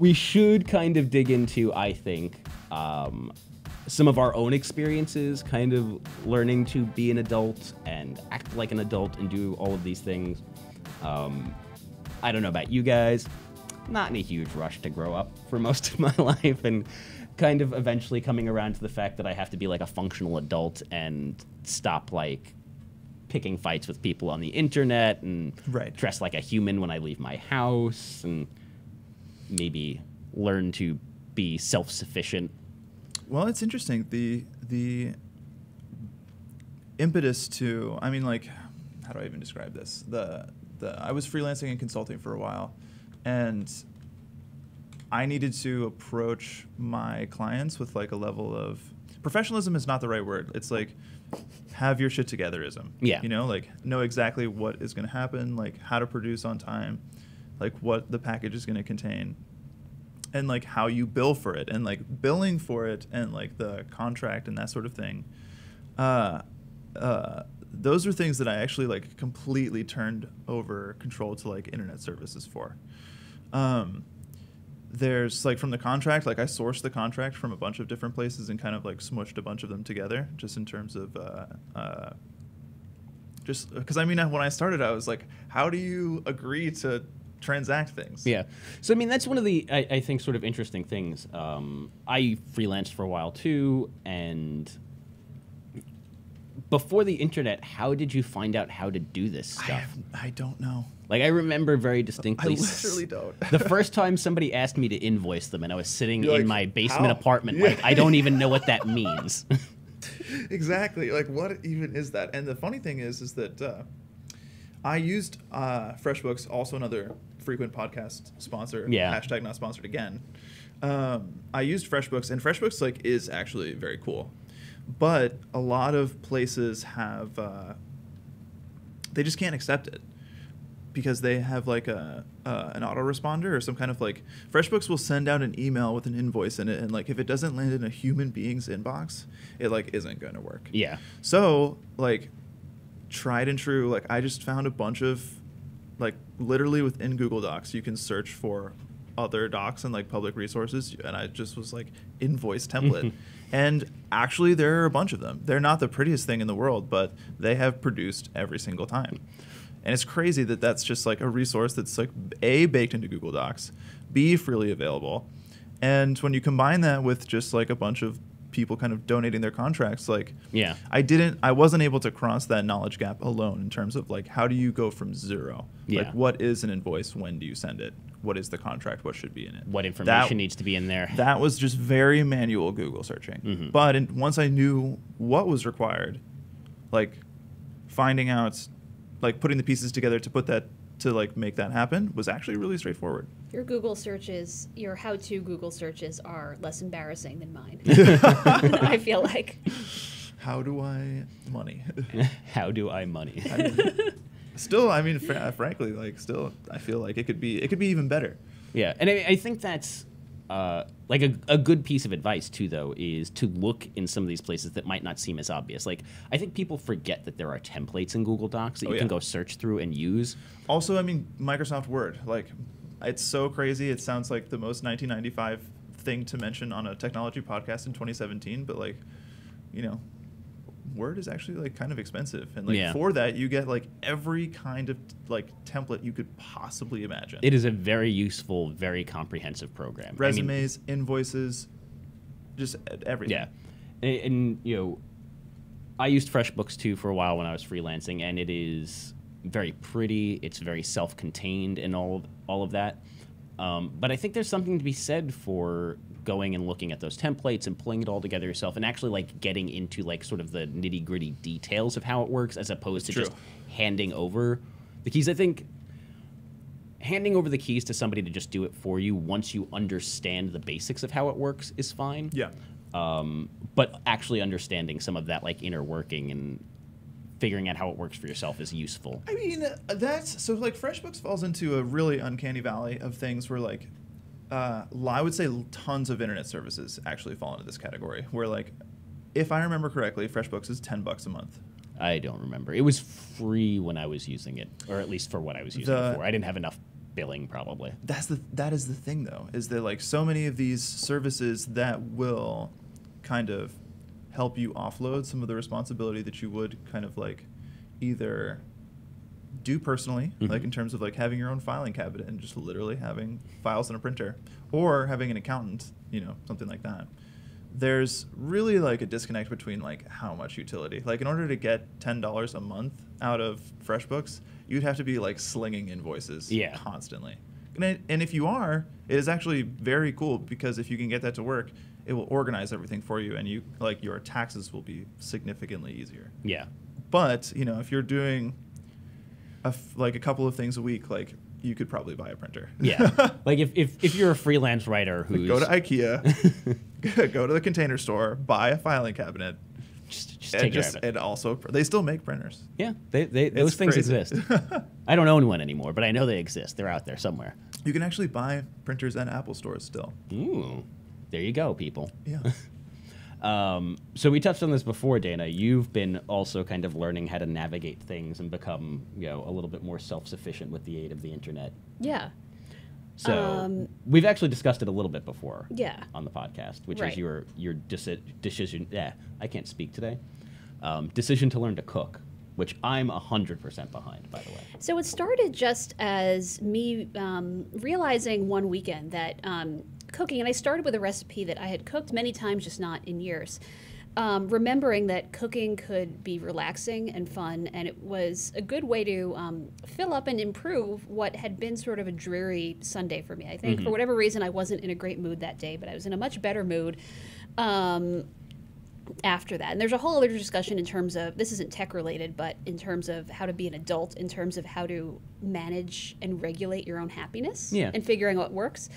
we should kind of dig into, I think, some of our own experiences, kind of learning to be an adult and act like an adult and do all of these things. I don't know about you guys, not in a huge rush to grow up for most of my life, and kind of eventually coming around to the fact that I have to be like a functional adult and stop like picking fights with people on the internet and dress like a human when I leave my house, and maybe learn to be self-sufficient. Well, it's interesting. The impetus to, I mean, like, how do I even describe this? I was freelancing and consulting for a while, and I needed to approach my clients with like a level of professionalism is not the right word. It's like have your shit togetherism. Yeah. You know, like know exactly what is going to happen, like how to produce on time, like what the package is going to contain, and like how you bill for it, and like billing for it, and like the contract and that sort of thing. Those are things that I actually like completely turned over control to like internet services for. There's like from the contract, like I sourced the contract from a bunch of different places and kind of like smushed a bunch of them together just in terms of just because I mean when I started I was like, how do you agree to transact things? Yeah. So I mean that's one of the I think sort of interesting things. I freelanced for a while too, and before the internet, how did you find out how to do this stuff? I don't know. Like, I remember very distinctly. I literally don't. The first time somebody asked me to invoice them, and I was sitting You're in like, my basement how? apartment, Yeah. like, I don't even know what that means. Exactly. Like, what even is that? And the funny thing is that I used FreshBooks, also another frequent podcast sponsor. Yeah. Hashtag not sponsored again. I used FreshBooks, and FreshBooks like is actually very cool. But a lot of places have, they just can't accept it because they have like an autoresponder or some kind of like, FreshBooks will send out an email with an invoice in it, and like if it doesn't land in a human being's inbox, it like isn't going to work. Yeah. So like tried and true, like I just found a bunch of like literally within Google Docs, you can search for other docs and like public resources, and I just was like invoice template. And actually there are a bunch of them. They're not the prettiest thing in the world, but they have produced every single time. And it's crazy that that's just like a resource that's like A, baked into Google Docs, B, freely available. And when you combine that with just like a bunch of people kind of donating their contracts, like Yeah. I wasn't able to cross that knowledge gap alone in terms of like how do you go from zero? Yeah. Like what is an invoice? When do you send it? What is the contract? What should be in it? What information needs to be in there? That was just very manual Google searching. Mm-hmm. But once I knew what was required, like finding out, like putting the pieces together to put that, to like make that happen was actually really straightforward. Your Google searches, your how-to Google searches are less embarrassing than mine. I feel like. How do I money? How do I money? Still, I mean, frankly, like still, I feel like it could be even better. Yeah, and I think that's like a good piece of advice too, though, is to look in some of these places that might not seem as obvious. Like, I think people forget that there are templates in Google Docs that you can go search through and use. Also, I mean, Microsoft Word, like, it's so crazy. It sounds like the most 1995 thing to mention on a technology podcast in 2017, but like, you know, Word is actually like kind of expensive, and like for that you get like every kind of like template you could possibly imagine. It is a very useful, very comprehensive program. Resumes, invoices, just everything. Yeah, and you know, I used FreshBooks too for a while when I was freelancing, and it is very pretty. It's very self-contained and all of that. But I think there's something to be said for going and looking at those templates and pulling it all together yourself and actually like getting into like sort of the nitty-gritty details of how it works as opposed to just handing over the keys. I think handing over the keys to somebody to just do it for you once you understand the basics of how it works is fine. Yeah. But actually understanding some of that like inner working and figuring out how it works for yourself is useful. I mean, that's so like FreshBooks falls into a really uncanny valley of things where like I would say tons of internet services actually fall into this category where like if I remember correctly, FreshBooks is $10 a month. I don't remember. It was free when I was using it, or at least for what I was using it for. I didn't have enough billing probably. That is the thing though, is there like so many of these services that will kind of help you offload some of the responsibility that you would kind of like either do personally, like in terms of like having your own filing cabinet and just literally having files in a printer, or having an accountant, something like that. There's really like a disconnect between like how much utility. Like in order to get $10 a month out of FreshBooks, you'd have to be like slinging invoices constantly. And if you are, it is actually very cool, because if you can get that to work, it will organize everything for you, and you like your taxes will be significantly easier. Yeah. But if you're doing like a couple of things a week, like you could probably buy a printer. Yeah. Like if you're a freelance writer who's go to IKEA, go to the Container Store, buy a filing cabinet. Just take care of it. And also, they still make printers. Yeah, those things exist. I don't own one anymore, but I know they exist. They're out there somewhere. You can actually buy printers at Apple stores still. Ooh, there you go, people. Yeah. So we touched on this before, Dana. You've been also kind of learning how to navigate things and become, a little bit more self-sufficient with the aid of the internet. Yeah. So we've actually discussed it a little bit before. Yeah. On the podcast, which Right. is your decision. Yeah, I can't speak today. Decision to learn to cook, which I'm 100% behind, by the way. So it started just as me realizing one weekend that cooking, and I started with a recipe that I had cooked many times, just not in years. Remembering that cooking could be relaxing and fun, and it was a good way to fill up and improve what had been sort of a dreary Sunday for me. I think for whatever reason I wasn't in a great mood that day, but I was in a much better mood after that. And there's a whole other discussion in terms of, this isn't tech related, but in terms of how to be an adult, in terms of how to manage and regulate your own happiness and figuring out what works.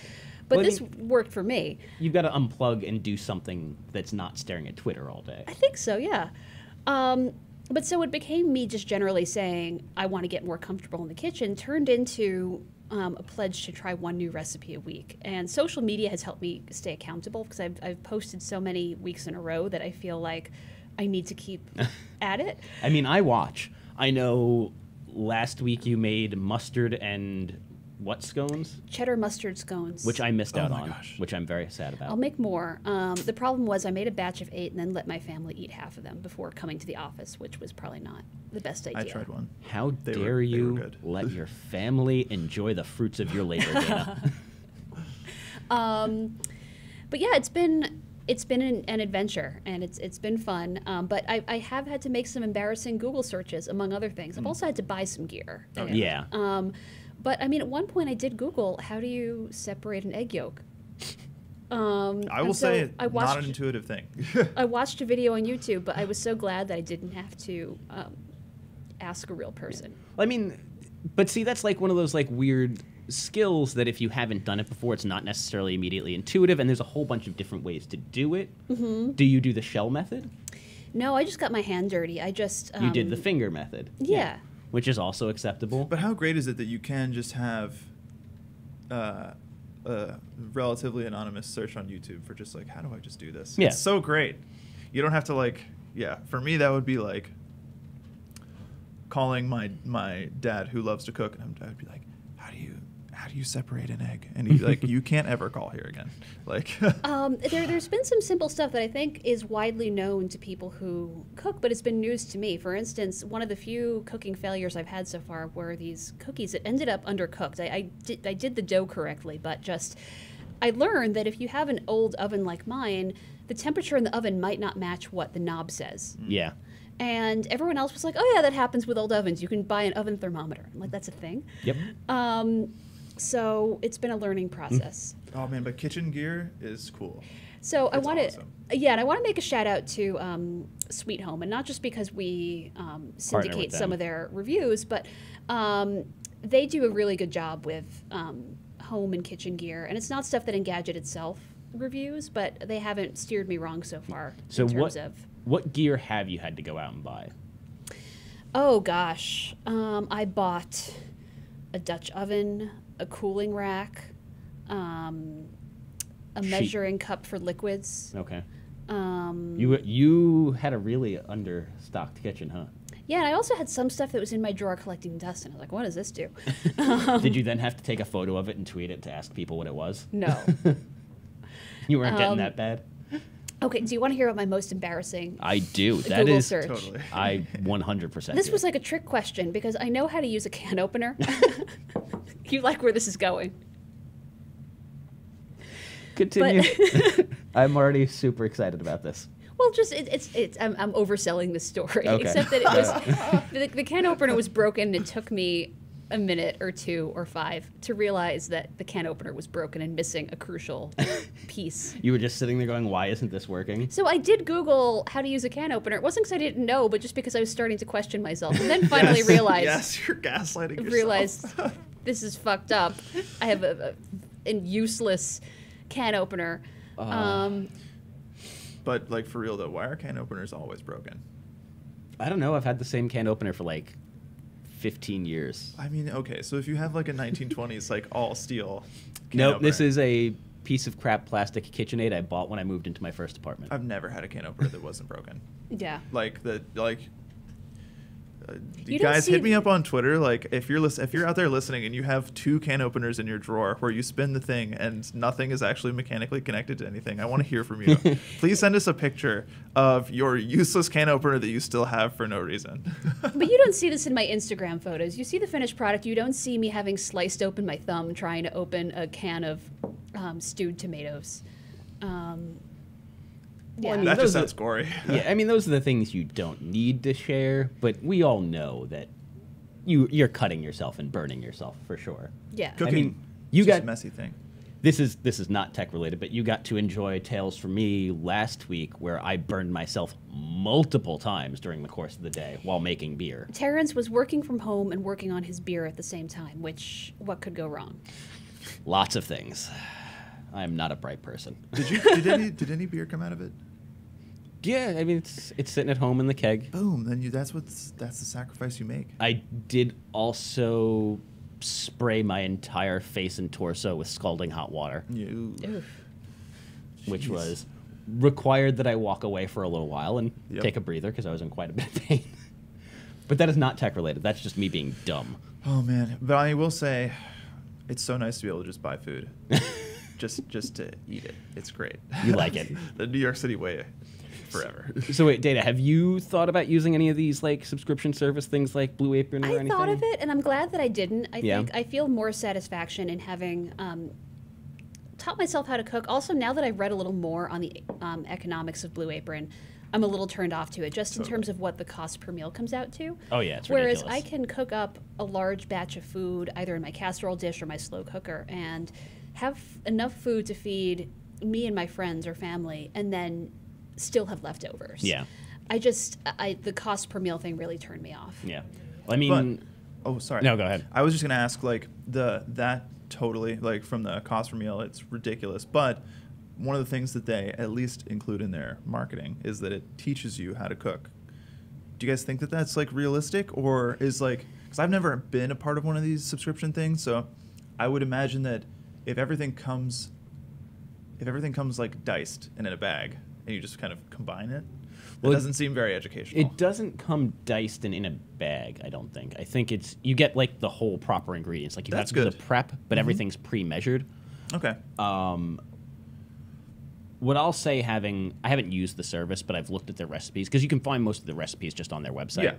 But this worked for me. You've got to unplug and do something that's not staring at Twitter all day. I think so, yeah. But so it became me just generally saying, I want to get more comfortable in the kitchen, turned into a pledge to try one new recipe a week. And social media has helped me stay accountable, because I've posted so many weeks in a row that I feel like I need to keep at it. I mean, I watch. I know last week you made mustard and what scones? Cheddar mustard scones. Which I missed out my on, gosh. which I'm very sad about. I'll make more. The problem was I made a batch of 8 and then let my family eat half of them before coming to the office, which was probably not the best idea. I tried one. How dare you let your family enjoy the fruits of your labor, Dana? But yeah, it's been an adventure, and it's been fun. But I have had to make some embarrassing Google searches, among other things. I've also had to buy some gear. Oh, yeah. But I mean, at one point I did Google, how do you separate an egg yolk? I will say it's not an intuitive thing. I watched a video on YouTube, but I was so glad that I didn't have to ask a real person. I mean, but see, that's like one of those like weird skills that if you haven't done it before, it's not necessarily immediately intuitive, and there's a whole bunch of different ways to do it. Do you do the shell method? No, I just got my hand dirty. I just... you did the finger method. Yeah. Which is also acceptable. But how great is it that you can just have a relatively anonymous search on YouTube for just like, how do I just do this? Yeah. It's so great. You don't have to like, for me that would be like calling my dad who loves to cook, and I'd be like, how do you separate an egg? And he'd be like, you can't ever call here again. Like there's been some simple stuff that I think is widely known to people who cook, but it's been news to me. For instance, one of the few cooking failures I've had so far were these cookies that ended up undercooked. I did the dough correctly, but just I learned that if you have an old oven like mine, the temperature in the oven might not match what the knob says. Yeah. And everyone else was like, oh yeah, that happens with old ovens. You can buy an oven thermometer. I'm like, that's a thing. Yep. So it's been a learning process. Oh man, but kitchen gear is cool. So I want to, awesome. and I want to make a shout out to Sweet Home, and not just because we syndicate some of their reviews, but they do a really good job with home and kitchen gear, and it's not stuff that Engadget itself reviews, but they haven't steered me wrong so far. So in terms of what gear have you had to go out and buy? Oh gosh, I bought a Dutch oven, a cooling rack, a measuring cup for liquids. Okay. You had a really understocked kitchen, huh? Yeah, and I also had some stuff that was in my drawer collecting dust, and I was like, what does this do? Did you then have to take a photo of it and tweet it to ask people what it was? No. You weren't getting that bad? Okay, do you want to hear about my most embarrassing I do. That Google is search? Totally. I 100% This do. was like a trick question because I know how to use a can opener. You like where this is going. Continue. I'm already super excited about this. Well, just I'm overselling this story, Okay. except that it was the can opener was broken. And it took me a minute or 2 or 5 to realize that the can opener was broken and missing a crucial piece. You were just sitting there going, why isn't this working? So I did Google how to use a can opener. It wasn't because I didn't know, but just because I was starting to question myself, and then finally realized. Yes, you're gaslighting yourself. Realized this is fucked up. I have a useless can opener. But like for real though, why are can openers always broken? I don't know. I've had the same can opener for like 15 years. I mean, okay, so if you have like a 1920s like all steel can Nope, opener, this is a piece of crap plastic KitchenAid I bought when I moved into my first apartment. I've never had a can opener that wasn't broken. Yeah. You don't guys see hit me up on Twitter. Like if you're out there listening and you have 2 can openers in your drawer where you spin the thing and nothing is actually mechanically connected to anything, I want to hear from you. Please send us a picture of your useless can opener that you still have for no reason. But you don't see this in my Instagram photos. You see the finished product. You don't see me having sliced open my thumb trying to open a can of stewed tomatoes. Well, I mean, That those just are- sounds gory. Yeah, I mean, those are the things you don't need to share, but we all know that you're cutting yourself and burning yourself for sure. Yeah. Cooking, mean, you is just got- a messy thing. This is not tech related, but you got to enjoy Tales from Me last week where I burned myself multiple times during the course of the day while making beer. Terrence was working from home and working on his beer at the same time, what could go wrong? Lots of things. I'm not a bright person. Did any beer come out of it? Yeah, I mean, it's sitting at home in the keg. Boom. Then that's the sacrifice you make. I did also spray my entire face and torso with scalding hot water, You. Oof. which Jeez. was required that I walk away for a little while and Yep. take a breather because I was in quite a bit of pain. But that is not tech related. That's just me being dumb. Oh man, but I will say, it's so nice to be able to just buy food, just to eat it. It's great. You like it. The New York City way, forever. So wait, Data, have you thought about using any of these like subscription service things like Blue Apron or I anything? thought of it, and I'm glad that I didn't. Yeah. I feel more satisfaction in having taught myself how to cook. Also, now that I've read a little more on the economics of Blue Apron, I'm a little turned off to it, just in terms of what the cost per meal comes out to. Oh yeah, it's Whereas ridiculous. I can cook up a large batch of food either in my casserole dish or my slow cooker and have enough food to feed me and my friends or family, and then still have leftovers. Yeah. The cost per meal thing really turned me off. Yeah. Well, I mean, Oh, sorry. No, go ahead. I was just gonna ask, like that totally like from the cost per meal, it's ridiculous. But one of the things that they at least include in their marketing is that it teaches you how to cook. Do you guys think that that's like realistic, or is like, because I've never been a part of one of these subscription things, so I would imagine that if everything comes like diced and in a bag and you just kind of combine it, it Well, doesn't seem very educational. it doesn't come diced and in a bag, I don't think. I think you get like the whole proper ingredients. Like you That's have to do good. the prep, but everything's pre-measured. Okay. What I'll say, I haven't used the service, but I've looked at their recipes because you can find most of the recipes just on their website.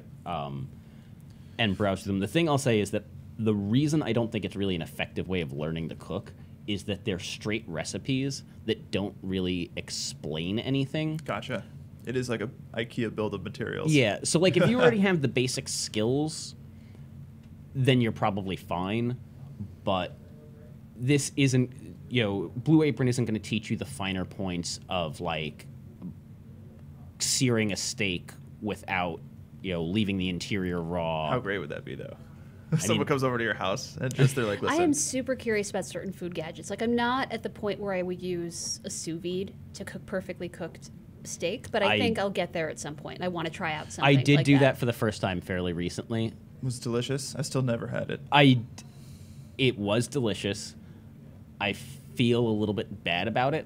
And browse through them. The thing I'll say is that the reason I don't think it's really an effective way of learning to cook is that they're straight recipes that don't really explain anything. Gotcha. It is like a IKEA build of materials. Yeah, so like if you already have the basic skills, then you're probably fine. But this isn't, Blue Apron isn't going to teach you the finer points of like searing a steak without, leaving the interior raw. How great would that be, though? Someone mean- comes over to your house and just they're like, I listen. am super curious about certain food gadgets. Like, I'm not at the point where I would use a sous vide to cook perfectly cooked steak, but I think I'll get there at some point. I want to try out something I did like do that for the first time fairly recently. It was delicious. I still never had it. It was delicious. I feel a little bit bad about it.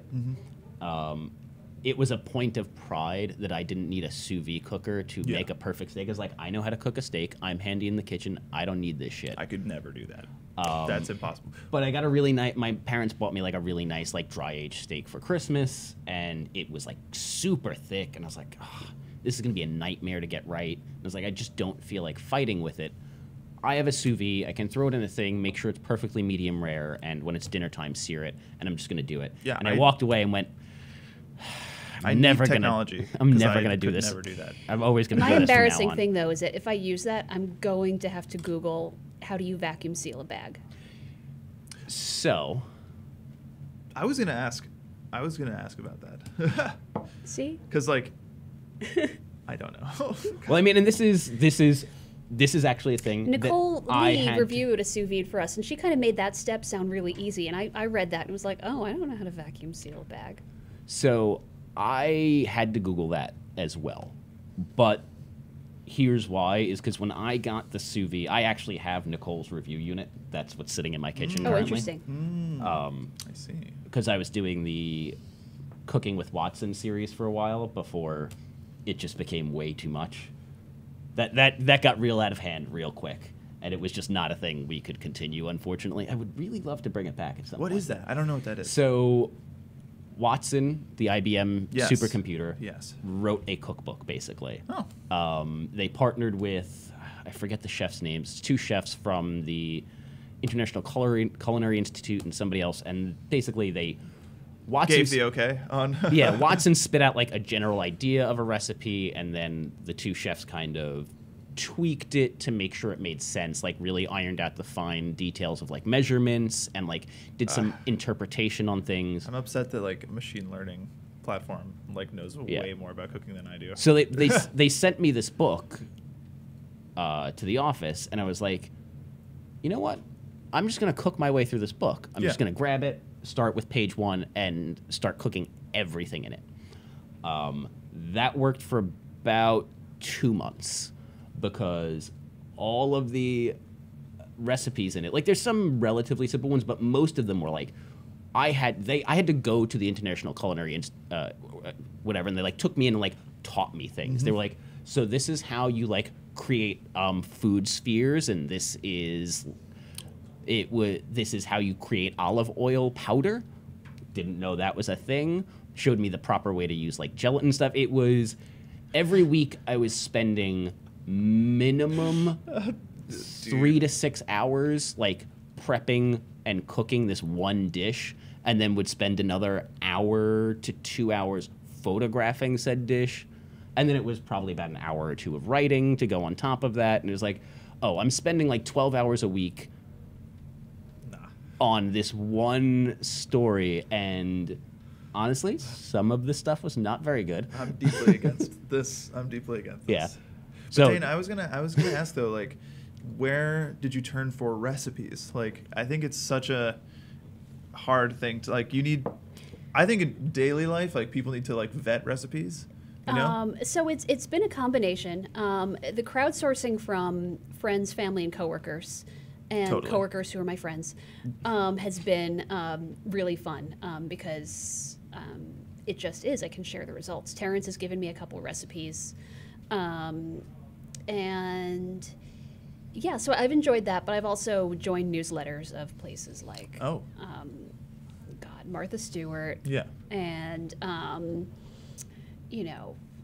it was a point of pride that I didn't need a sous vide cooker to make a perfect steak. I was like, I know how to cook a steak. I'm handy in the kitchen. I don't need this shit. I could never do that. That's impossible. But I got a really nice, my parents bought me like a really nice like dry aged steak for Christmas, and it was like super thick, and I was like, oh, this is gonna be a nightmare to get right. And I was like, I just don't feel like fighting with it. I have a sous vide. I can throw it in a thing, make sure it's perfectly medium rare, and when it's dinner time, sear it, and I'm just gonna do it. Yeah, and I walked away and went, I'm never gonna do this. Never do that. I'm always gonna. My do this from now embarrassing on. thing though is that if I use that, I'm going to have to Google how do you vacuum seal a bag. So, I was gonna ask about that. See? Because like, I don't know. well, I mean, and this is actually a thing. Nicole that I Lee had reviewed a sous vide for us, and she kind of made that step sound really easy. And I read that and was like, oh, I don't know how to vacuum seal a bag. So I had to Google that as well. But here's why, is because when I got the sous vide, I actually have Nicole's review unit. That's what's sitting in my kitchen Oh, currently. interesting. I see. Because I was doing the Cooking with Watson series for a while before it just became way too much. That got real out of hand real quick. And it was just not a thing we could continue, unfortunately. I would really love to bring it back at some point. What is that? I don't know what that is. So Watson, the IBM Yes. supercomputer, Yes. wrote a cookbook, basically. Oh. They partnered with, I forget the chef's names, two chefs from the International Culinary Institute and somebody else, and basically Watson Gave the okay on. yeah, Watson spit out like a general idea of a recipe, and then the two chefs kind of tweaked it to make sure it made sense, like really ironed out the fine details of like measurements and like did some interpretation on things. I'm upset that like a machine learning platform like knows way more about cooking than I do. So they sent me this book to the office, and I was like, you know what? I'm just gonna cook my way through this book. I'm just gonna grab it, start with page 1, and start cooking everything in it. That worked for about 2 months because all of the recipes in it, like there's some relatively simple ones, but most of them were like, I had to go to the International Culinary whatever, and they like took me in and like taught me things. They were like, so this is how you like create food spheres, and this is how you create olive oil powder. Didn't know that was a thing. Showed me the proper way to use like gelatin stuff. It was every week I was spending minimum 3 to 6 hours like prepping and cooking this one dish, and then would spend another hour to 2 hours photographing said dish, and then it was probably about an hour or 2 of writing to go on top of that. And it was like, oh, I'm spending like 12 hours a week on this one story, and honestly, some of the stuff was not very good. I'm deeply against this. Yeah. But So Dane, I was gonna ask though, like, where did you turn for recipes? Like, I think it's such a hard thing to like. I think in daily life, like people need to like vet recipes. You know? So it's been a combination. The crowdsourcing from friends, family, and coworkers, and coworkers who are my friends, has been really fun because it just is. I can share the results. Terrence has given me a couple recipes, and yeah, so I've enjoyed that. But I've also joined newsletters of places like Martha Stewart, and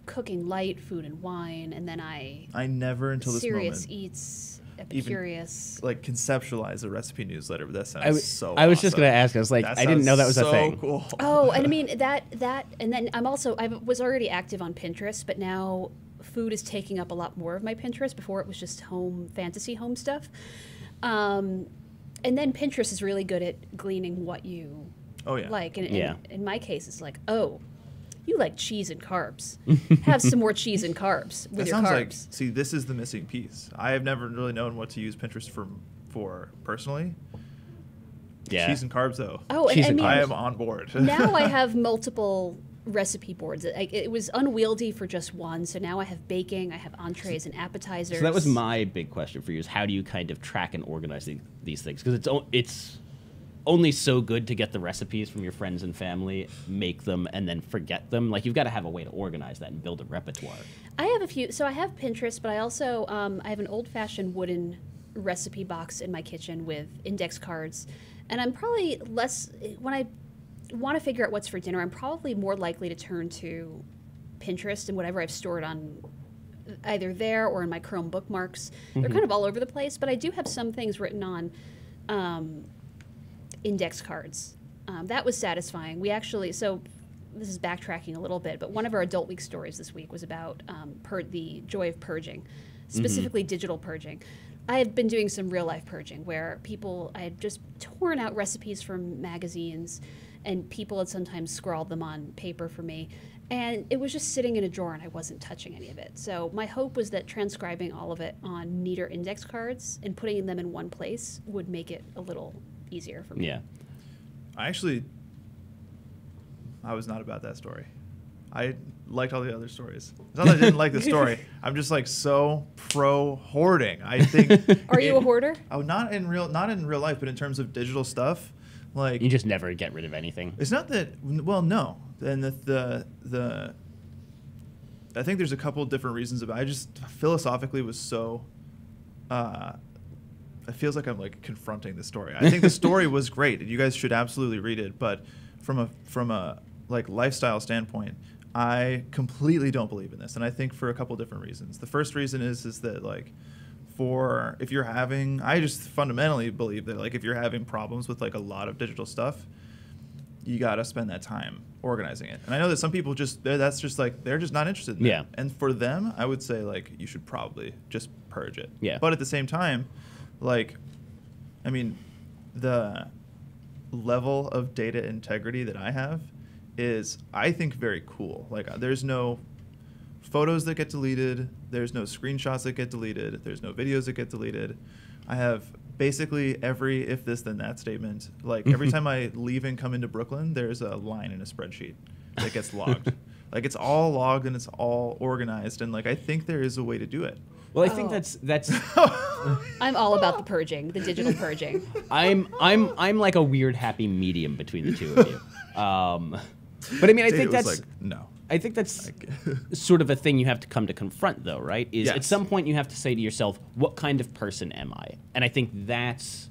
Cooking Light, Food and Wine, and then I never until this Serious moment Eats, Epicurious. like conceptualize a recipe newsletter, but that sounds so I was awesome. just gonna ask. I was like, I didn't know that was a thing. Cool. Oh, and I mean that, and then I was already active on Pinterest, but now food is taking up a lot more of my Pinterest. Before it was just fantasy home stuff, and then Pinterest is really good at gleaning what you like. And in my case, it's like, oh, you like cheese and carbs. Have some more cheese and carbs with your carbs. Like, see, this is the missing piece. I have never really known what to use Pinterest for personally. Yeah. Cheese and carbs, though. Oh, and I am on board. Now I have multiple recipe boards. It was unwieldy for just one, so now I have baking, I have entrees and appetizers. So that was my big question for you: is how do you kind of track and organize these things? Because only so good to get the recipes from your friends and family, make them, and then forget them. Like, you've got to have a way to organize that and build a repertoire. I have a few. So I have Pinterest, but I also I have an old-fashioned wooden recipe box in my kitchen with index cards. And I'm probably less, when I want to figure out what's for dinner, I'm probably more likely to turn to Pinterest and whatever I've stored on either there or in my Chrome bookmarks. They're kind of all over the place, but I do have some things written on index cards. That was satisfying. We actually, so this is backtracking a little bit, but one of our Adult Week stories this week was about the joy of purging, specifically digital purging. I have been doing some real life purging where I had just torn out recipes from magazines and people had sometimes scrawled them on paper for me. And it was just sitting in a drawer and I wasn't touching any of it. So my hope was that transcribing all of it on neater index cards and putting them in one place would make it a little easier for me. Yeah. I was not about that story. I liked all the other stories. It's not that I didn't like the story. I'm just like so pro hoarding. I think. Are you a hoarder? Oh, not in real life, but in terms of digital stuff, like You just never get rid of anything. it's not that. Well, no. And the I think there's a couple of different reasons about it. I just philosophically was so. It feels like I'm like confronting the story. I think the story was great, and you guys should absolutely read it. But from a like lifestyle standpoint, I completely don't believe in this, and I think for a couple different reasons. The first reason is that like, if you're having, I just fundamentally believe that like if you're having problems with like a lot of digital stuff, you got to spend that time organizing it. And I know that some people that's just like they're just not interested in Yeah. it. And for them, I would say like you should probably just purge it. Yeah. But at the same time, like, I mean, the level of data integrity that I have is, I think, very cool. Like, there's no photos that get deleted. There's no screenshots that get deleted. There's no videos that get deleted. I have basically every if this then that statement. Like, every time I leave and come into Brooklyn, there's a line in a spreadsheet that gets logged. Like, it's all logged and it's all organized. And, like, I think there is a way to do it. Well, I think that's I'm all about the purging, the digital purging. I'm like a weird happy medium between the two of you. But I mean, I think was that's like, no. I think that's sort of a thing you have to come to confront, though, right? Is at Yes. some point you have to say to yourself, what kind of person am I? And I think that's,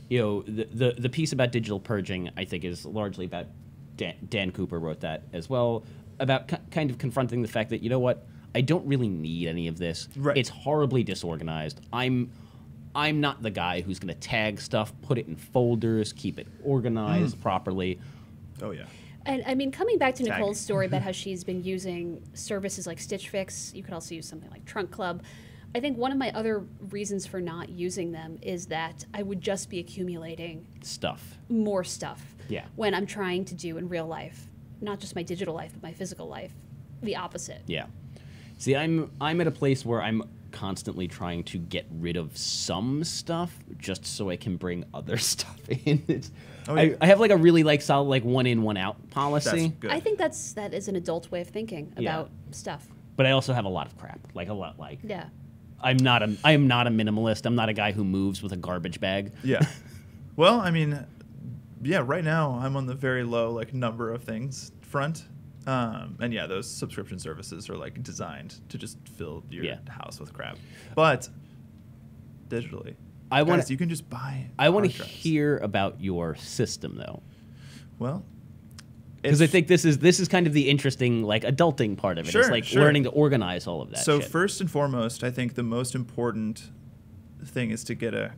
the piece about digital purging, I think, is largely about Dan Cooper wrote that as well, about kind of confronting the fact that, you know what, I don't really need any of this. Right. It's horribly disorganized. I'm not the guy who's going to tag stuff, put it in folders, keep it organized properly. Oh, yeah. And I mean, coming back to Tagging. Nicole's story about how she's been using services like Stitch Fix, you could also use something like Trunk Club. I think one of my other reasons for not using them is that I would just be accumulating Stuff. more stuff Yeah. when I'm trying to do in real life, not just my digital life, but my physical life, the opposite. Yeah. See, I'm at a place where I'm constantly trying to get rid of some stuff just so I can bring other stuff in. I have like a really like solid like one in, one out policy. That's good. I think that is an adult way of thinking about stuff. But I also have a lot of crap. Like a lot like Yeah. I am not a minimalist. I'm not a guy who moves with a garbage bag. Yeah. Well, I mean, yeah, right now I'm on the very low like number of things front. And yeah, those subscription services are like designed to just fill your house with crap. But digitally, guys, you can just buy. I want to hard drives. hear about your system though. Well, Because I think this is kind of the interesting like adulting part of it. It's like learning to organize all of that. So shit. first and foremost, I think the most important thing is to get a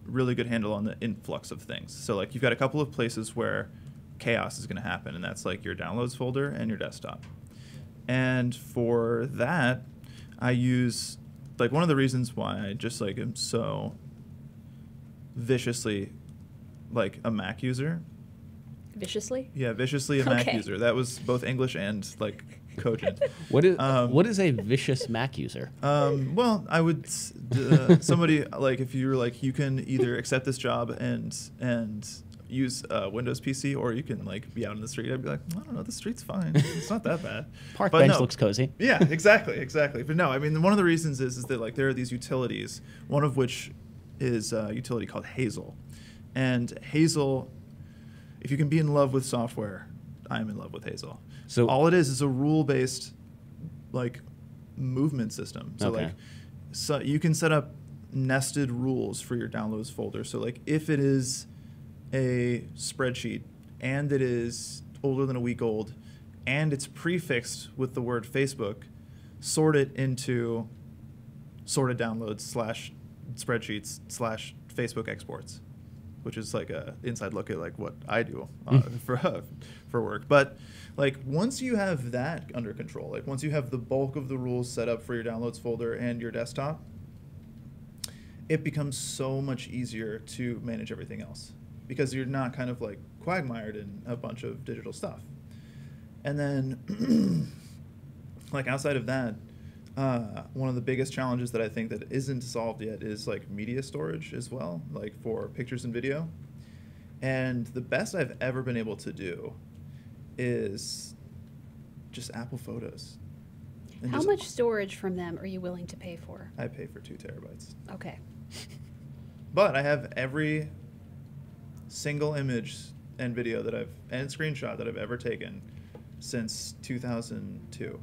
really good handle on the influx of things. So like you've got a couple of places where chaos is going to happen, and that's like your downloads folder and your desktop. And for that, I use like one of the reasons why I just like am so viciously like a Mac user. Viciously? Yeah, viciously a Mac user. That was both English and like cogent. What is a vicious Mac user? Well, I would somebody like if you were like you can either accept this job and use a Windows PC, or you can like be out in the street. I'd be like, I don't know, the street's fine. It's not that bad. Park But bench no. looks cozy. Yeah, exactly. But no, I mean, one of the reasons is that like there are these utilities, one of which is a utility called Hazel. And Hazel, if you can be in love with software, I'm in love with Hazel. So all it is a rule-based like movement system. So Okay. like, so you can set up nested rules for your downloads folder. So like if it is a spreadsheet and it is older than a week old and it's prefixed with the word Facebook, sort it into sorted downloads / spreadsheets / Facebook exports, which is like a inside look at like what I do for work. But like once you have that under control, like once you have the bulk of the rules set up for your downloads folder and your desktop, it becomes so much easier to manage everything else because you're not kind of like quagmired in a bunch of digital stuff. And then like outside of that, one of the biggest challenges that I think that isn't solved yet is like media storage as well, like for pictures and video. And the best I've ever been able to do is just Apple Photos. And How much storage from them are you willing to pay for? I pay for 2 terabytes. Okay. But I have every single image and video that and screenshot that I've ever taken since 2002.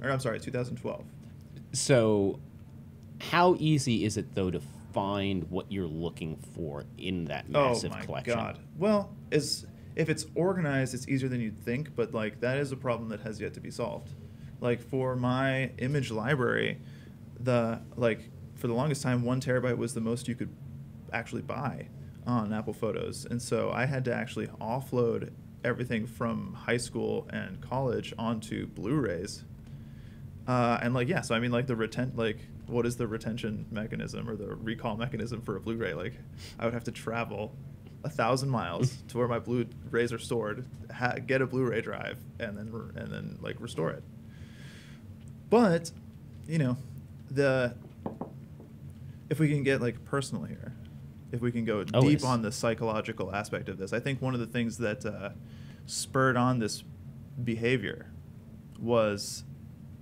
Or I'm sorry, 2012. So how easy is it, though, to find what you're looking for in that massive collection? Oh, my God. Well, if it's organized, it's easier than you'd think, but, like, that is a problem that has yet to be solved. Like, for my image library, for the longest time, 1 terabyte was the most you could actually buy on Apple Photos. And so I had to actually offload everything from high school and college onto Blu-rays. And like, yeah, so I mean, like what is the retention mechanism or the recall mechanism for a Blu-ray? Like, I would have to travel 1,000 miles to where my Blu-rays are stored, get a Blu-ray drive, and then like restore it. But, you know, if we can get like personal here, if we can go deep on the psychological aspect of this, I think one of the things that spurred on this behavior was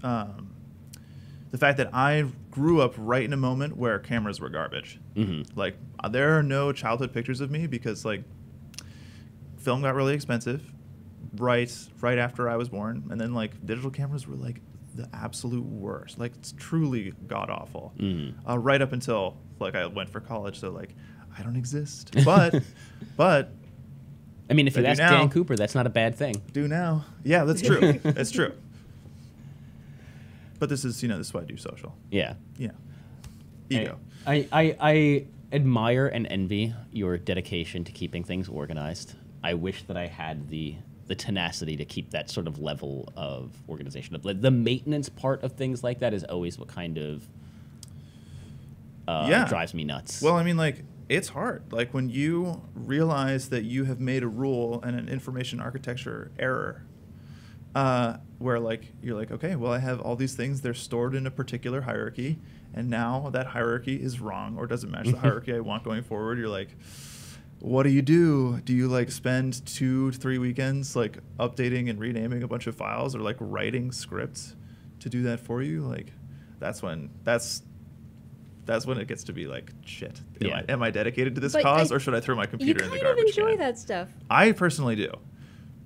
the fact that I grew up right in a moment where cameras were garbage. Mm-hmm. Like, there are no childhood pictures of me because like film got really expensive right after I was born, and then like digital cameras were like the absolute worst. Like, it's truly god awful. Mm-hmm. Right up until like I went for college, so like I don't exist. But I mean, if you ask Dan Cooper, that's not a bad thing. Do now. Yeah, that's true. That's true. But this is why I do social. Yeah. Yeah. Ego. I admire and envy your dedication to keeping things organized. I wish that I had the tenacity to keep that sort of level of organization. The maintenance part of things like that is always what kind of drives me nuts. Well, I mean, like, it's hard. Like, when you realize that you have made a rule and an information architecture error, where like you're like, okay, well, I have all these things, they're stored in a particular hierarchy, and now that hierarchy is wrong or doesn't match the hierarchy I want going forward. You're like, what do? Do you like spend 2-3 weekends like updating and renaming a bunch of files, or like writing scripts to do that for you? Like, that's when it gets to be like, shit. Am I dedicated to this cause, or should I throw my computer in the garbage can? You kind of enjoy that stuff. I personally do.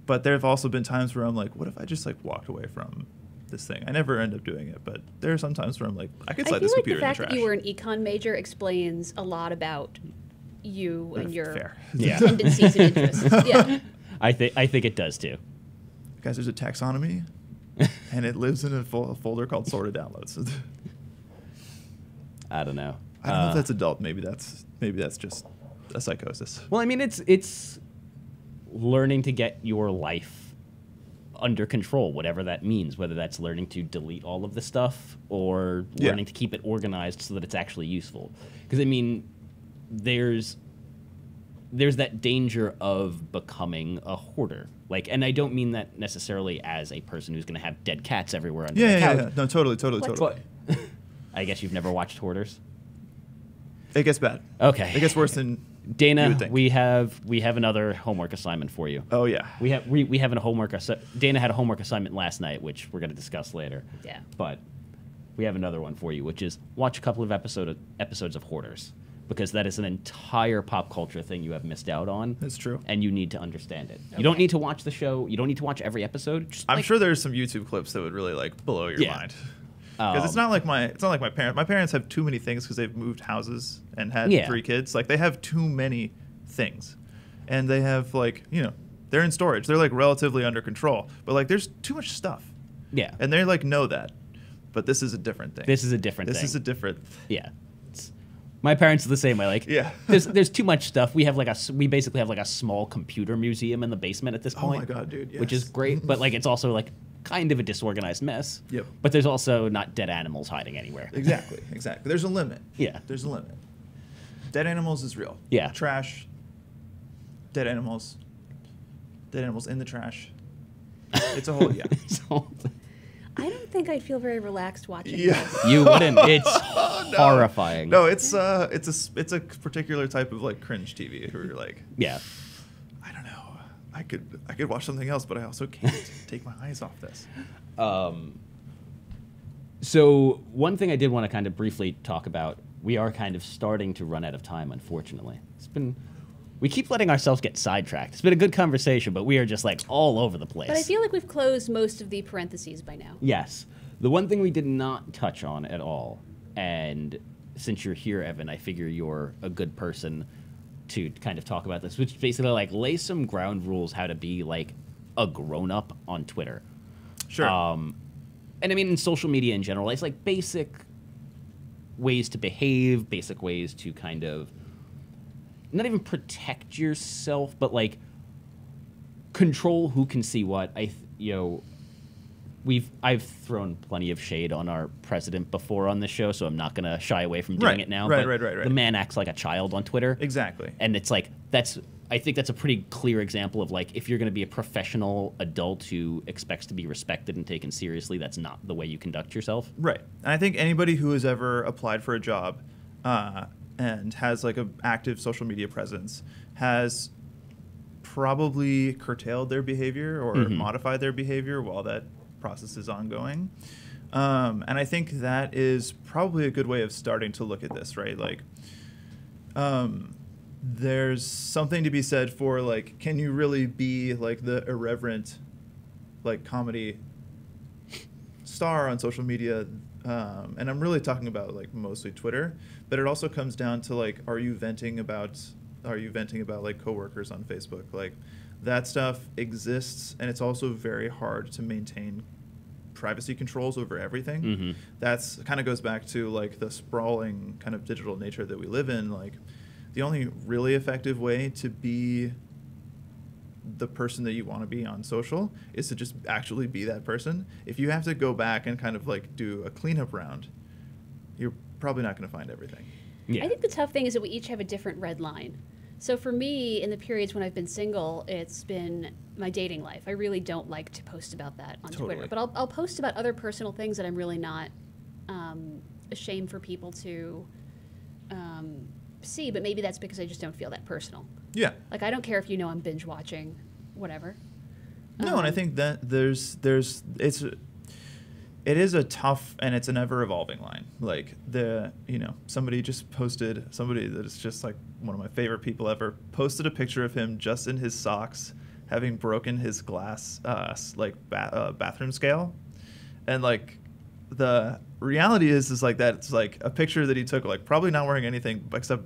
But there have also been times where I'm like, what if I just like walked away from this thing? I never end up doing it, but there are some times where I'm like, I could slide this computer in the trash. The fact that you were an econ major explains a lot about you and your Yeah. tendencies and interests. Yeah. I think it does too. Guys, there's a taxonomy, and it lives in a folder called sorted downloads. I don't know. I don't know if that's adult. Maybe that's just a psychosis. Well, I mean, it's learning to get your life under control, whatever that means, whether that's learning to delete all of the stuff or learning to keep it organized so that it's actually useful. Because, I mean, there's that danger of becoming a hoarder. Like, and I don't mean that necessarily as a person who's going to have dead cats everywhere under the couch. Yeah. No, totally. But I guess you've never watched Hoarders? It gets bad. Okay. It gets worse than Dana, you would think. we have another homework assignment for you. Oh yeah. We have a homework. Dana had a homework assignment last night, which we're going to discuss later. Yeah. But we have another one for you, which is watch a couple of episodes of Hoarders. because that is an entire pop culture thing you have missed out on. That's true. And you need to understand it. You don't need to watch the show. You don't need to watch every episode. Just, I'm sure there's some YouTube clips that would really like blow your mind. Because it's not like my parents. My parents have too many things because they've moved houses and had 3 kids. Like they have too many things, and they have like they're in storage. They're like relatively under control, but like there's too much stuff. Yeah. And they like know that, but this is a different thing. This is a different thing. This is a different. Yeah. My parents are the same way. Like, there's too much stuff. We have like we basically have like a small computer museum in the basement at this point. Oh my god, dude! Yes. Which is great, but like it's also like kind of a disorganized mess. Yep. But there's also not dead animals hiding anywhere. Exactly. There's a limit. Yeah. There's a limit. Dead animals is real. Yeah. Trash. Dead animals. Dead animals in the trash. It's a whole I don't think I'd feel very relaxed watching. Yeah. This. You wouldn't. It's horrifying. No, it's a particular type of like cringe TV where you're like, I don't know. I could watch something else, but I also can't take my eyes off this. So one thing I did want to kind of briefly talk about, we are kind of starting to run out of time, unfortunately. We keep letting ourselves get sidetracked. It's been a good conversation, but we are just like all over the place. But I feel like we've closed most of the parentheses by now. Yes. The one thing we did not touch on at all, and since you're here, Evan, I figure you're a good person to kind of talk about this, which is basically like lay some ground rules how to be like a grown-up on Twitter. Sure. And I mean in social media in general, it's like basic ways to behave, basic ways to kind of not even protect yourself, but like control who can see what. I've thrown plenty of shade on our president before on this show, so I'm not gonna shy away from doing it now. Right. The man acts like a child on Twitter. Exactly. And it's like I think that's a pretty clear example of like if you're gonna be a professional adult who expects to be respected and taken seriously, that's not the way you conduct yourself. Right. And I think anybody who has ever applied for a job and has like an active social media presence has probably curtailed their behavior or modified their behavior while that process is ongoing. And I think that is probably a good way of starting to look at this, right? Like, there's something to be said for like, can you really be like the irreverent, like comedy star on social media? And I'm really talking about like mostly Twitter, but it also comes down to like, are you venting about like coworkers on Facebook? Like that stuff exists, and it's also very hard to maintain privacy controls over everything. That's kind of goes back to like the sprawling kind of digital nature that we live in. Like the only really effective way to be the person that you want to be on social is to just actually be that person. If you have to go back and kind of like do a cleanup round, you're probably not going to find everything. I think the tough thing is that we each have a different red line. So for me, in the periods when I've been single, it's been my dating life. I really don't like to post about that on Twitter, but I'll post about other personal things that I'm really not ashamed for people to see, but maybe that's because I just don't feel that personal. Yeah. Like I don't care if you know I'm binge watching, whatever. No, and I think that it is a tough and it's an ever evolving line. Like somebody just posted, somebody that is just like one of my favorite people ever, posted a picture of him just in his socks, having broken his glass bathroom scale, and like the reality is like that it's like a picture that he took, like probably not wearing anything except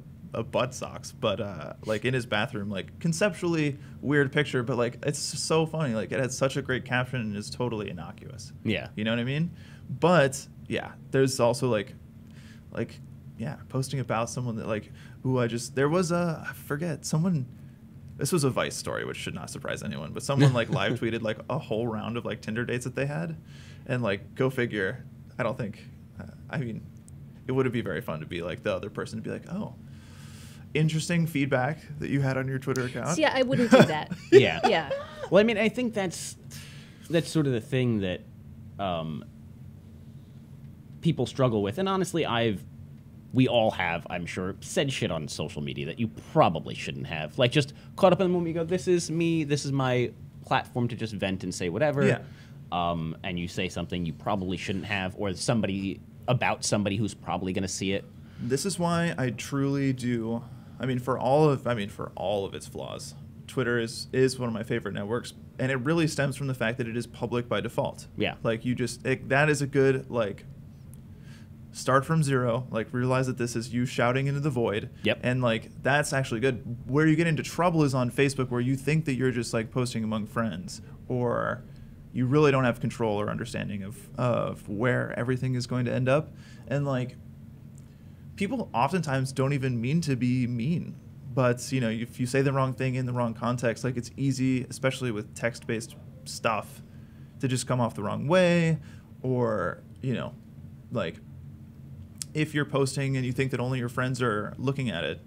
butt socks, but like in his bathroom, like conceptually weird picture, but like it's so funny. Like it has such a great caption and is totally innocuous. Yeah, you know what I mean? But yeah, there's also like posting about someone that like there was I forget someone. This was a Vice story, which should not surprise anyone, but someone like live tweeted like a whole round of like Tinder dates that they had, and like go figure. I don't think. I mean, it wouldn't be very fun to be like the other person to be like, oh, interesting feedback that you had on your Twitter account. See, I wouldn't do that. Yeah. Well, I mean, I think that's sort of the thing that people struggle with, and honestly, we all have, I'm sure, said shit on social media that you probably shouldn't have. Like just caught up in the moment. You go, this is me. This is my platform to just vent and say whatever. Yeah. And you say something you probably shouldn't have, or about somebody who's probably going to see it. this is why I truly do. I mean, for all of its flaws, Twitter is one of my favorite networks, and it really stems from the fact that it is public by default. Yeah. Like that is a good like start from zero. Like realize that this is you shouting into the void. Yep. And like that's actually good. Where you get into trouble is on Facebook, where you think that you're just like posting among friends, or you really don't have control or understanding of where everything is going to end up. And like people oftentimes don't even mean to be mean, but you know, if you say the wrong thing in the wrong context, like it's easy, especially with text-based stuff, to just come off the wrong way. Or you know, like if you're posting and you think that only your friends are looking at it,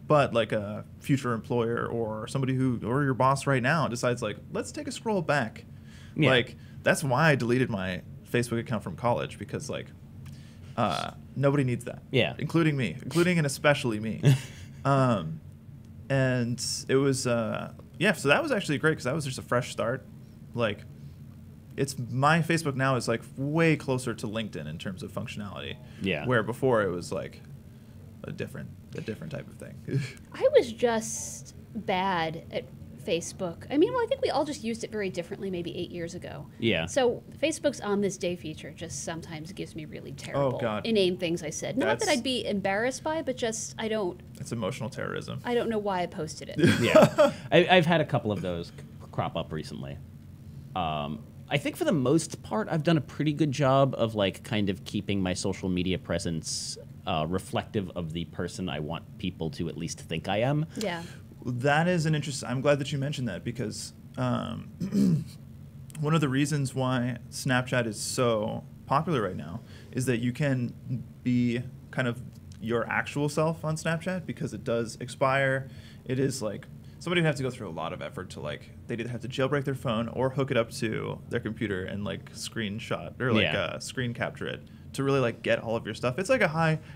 but like a future employer or somebody or your boss right now decides like, let's take a scroll back. Yeah. Like that's why I deleted my Facebook account from college, because like nobody needs that. Yeah. Including me, and especially me. And it was so that was actually great, because that was just a fresh start. Like my Facebook now is like way closer to LinkedIn in terms of functionality. Yeah. Where before it was like a different type of thing. I was just bad at Facebook. I mean, well, I think we all just used it very differently maybe 8 years ago. Yeah. So Facebook's On This Day feature just sometimes gives me really terrible, inane things I said. Not that I'd be embarrassed by, but just I don't. It's emotional terrorism. I don't know why I posted it. Yeah. I've had a couple of those crop up recently. I think for the most part, I've done a pretty good job of like kind of keeping my social media presence reflective of the person I want people to at least think I am. Yeah. That is an interesting. I'm glad that you mentioned that, because one of the reasons why Snapchat is so popular right now is that you can be kind of your actual self on Snapchat, because it does expire. It is like somebody would have to go through a lot of effort to like, they'd either have to jailbreak their phone or hook it up to their computer and like screenshot or like screen capture it to really like get all of your stuff. It's like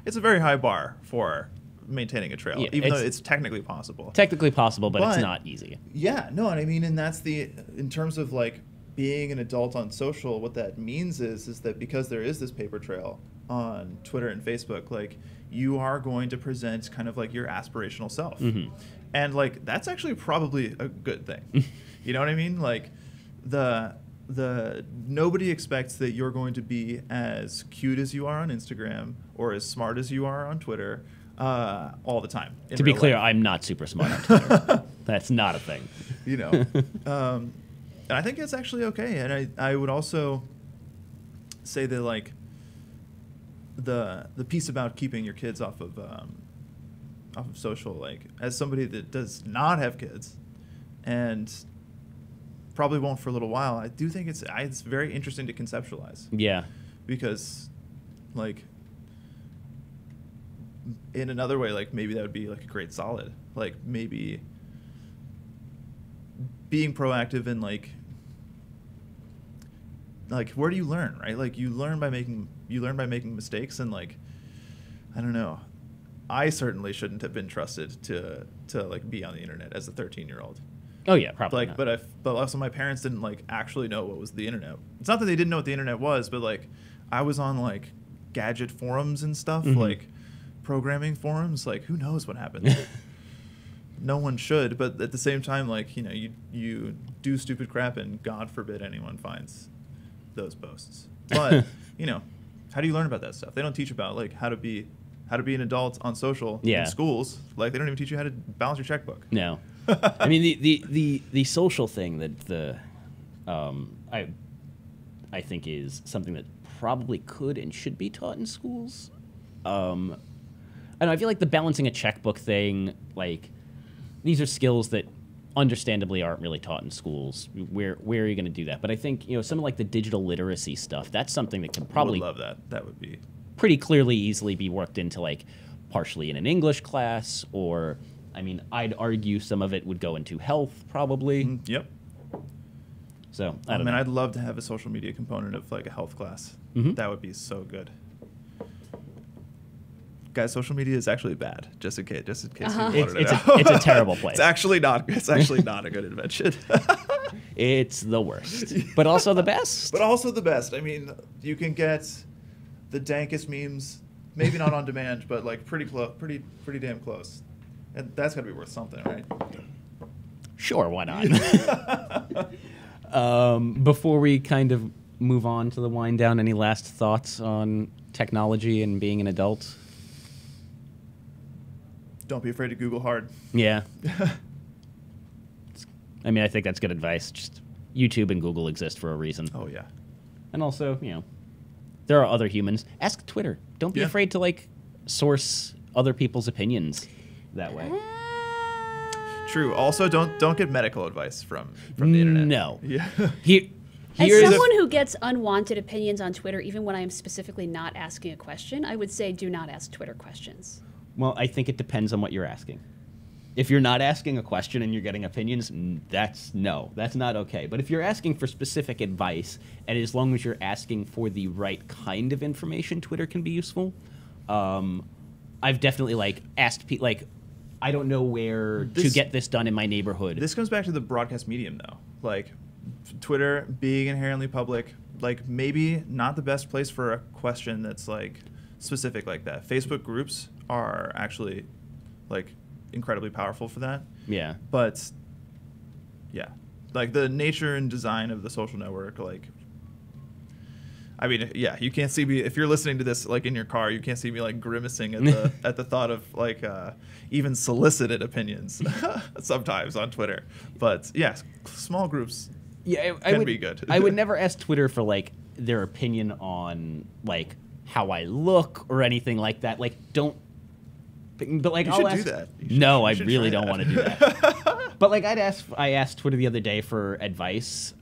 it's a very high bar for maintaining a trail, even though it's technically possible. Technically possible, but it's not easy. Yeah, no, and I mean, and that's in terms of like being an adult on social, what that means is that because there is this paper trail on Twitter and Facebook, like you are going to present kind of like your aspirational self. Mm-hmm. And like that's actually probably a good thing. You know what I mean? Like the nobody expects that you're going to be as cute as you are on Instagram or as smart as you are on Twitter all the time. To be clear, I'm not super smart on Twitter. That's not a thing. You know, and I think it's actually okay. And I would also say that like the piece about keeping your kids off of social, like as somebody that does not have kids and probably won't for a little while, I do think it's very interesting to conceptualize. Yeah. Because like in another way, like maybe that would be like a great solid, like maybe being proactive and like where do you learn, right? Like you learn by making mistakes, and like I don't know, I certainly shouldn't have been trusted to like be on the internet as a 13-year-old. Oh yeah, probably like not. But also my parents didn't like actually know what was the internet. It's not that they didn't know what the internet was, but like I was on like gadget forums and stuff, mm-hmm. like programming forums. Like who knows what happened? No one should, but at the same time, like, you know, you do stupid crap, and God forbid anyone finds those posts. But you know, how do you learn about that stuff? They don't teach about like how to be an adult on social in schools. Like they don't even teach you how to balance your checkbook. No. I mean the social thing that I think is something that probably could and should be taught in schools. I feel like the balancing a checkbook thing, like these are skills that understandably aren't really taught in schools. Where are you going to do that? But I think, you know, some of like the digital literacy stuff, that's something that can probably I would love that. That would be pretty clearly easily be worked into like partially in an English class, or I mean, I'd argue some of it would go into health probably. Yep. So I don't know. I'd love to have a social media component of like a health class. Mm-hmm. That would be so good. Guys, social media is actually bad. Just in case Uh-huh. you wanted to know. It's a terrible place. It's actually not a good invention. It's the worst, but also the best. But also the best. I mean, you can get the dankest memes maybe not on demand, but like pretty close, pretty damn close. And that's got to be worth something, right? Sure, why not? Before we kind of move on to the wind down, any last thoughts on technology and being an adult? Don't be afraid to Google hard. Yeah. I mean, I think that's good advice. Just YouTube and Google exist for a reason. Oh, yeah. And also, you know, there are other humans. Ask Twitter. Don't be afraid to, like, source other people's opinions that way. True. Also, don't get medical advice from the internet. No. Yeah. As someone who gets unwanted opinions on Twitter, even when I am specifically not asking a question, I would say do not ask Twitter questions. Well, I think it depends on what you're asking. If you're not asking a question and you're getting opinions, that's not okay. But if you're asking for specific advice, and as long as you're asking for the right kind of information, Twitter can be useful. I've definitely asked people I don't know where to get this done in my neighborhood. This comes back to the broadcast medium, though. Like, Twitter being inherently public, like maybe not the best place for a question that's like specific like that. Facebook groups are actually like incredibly powerful for that. Yeah. But yeah, like the nature and design of the social network, like, I mean, yeah, you can't see me if you're listening to this like in your car. You can't see me like grimacing at the at the thought of like even solicited opinions sometimes on Twitter. But yeah, small groups can be good. I would never ask Twitter for like their opinion on like how I look or anything like that. Like, don't. But like, you I'll should ask, do that. No, I really don't want to do that. But like, I asked Twitter the other day for advice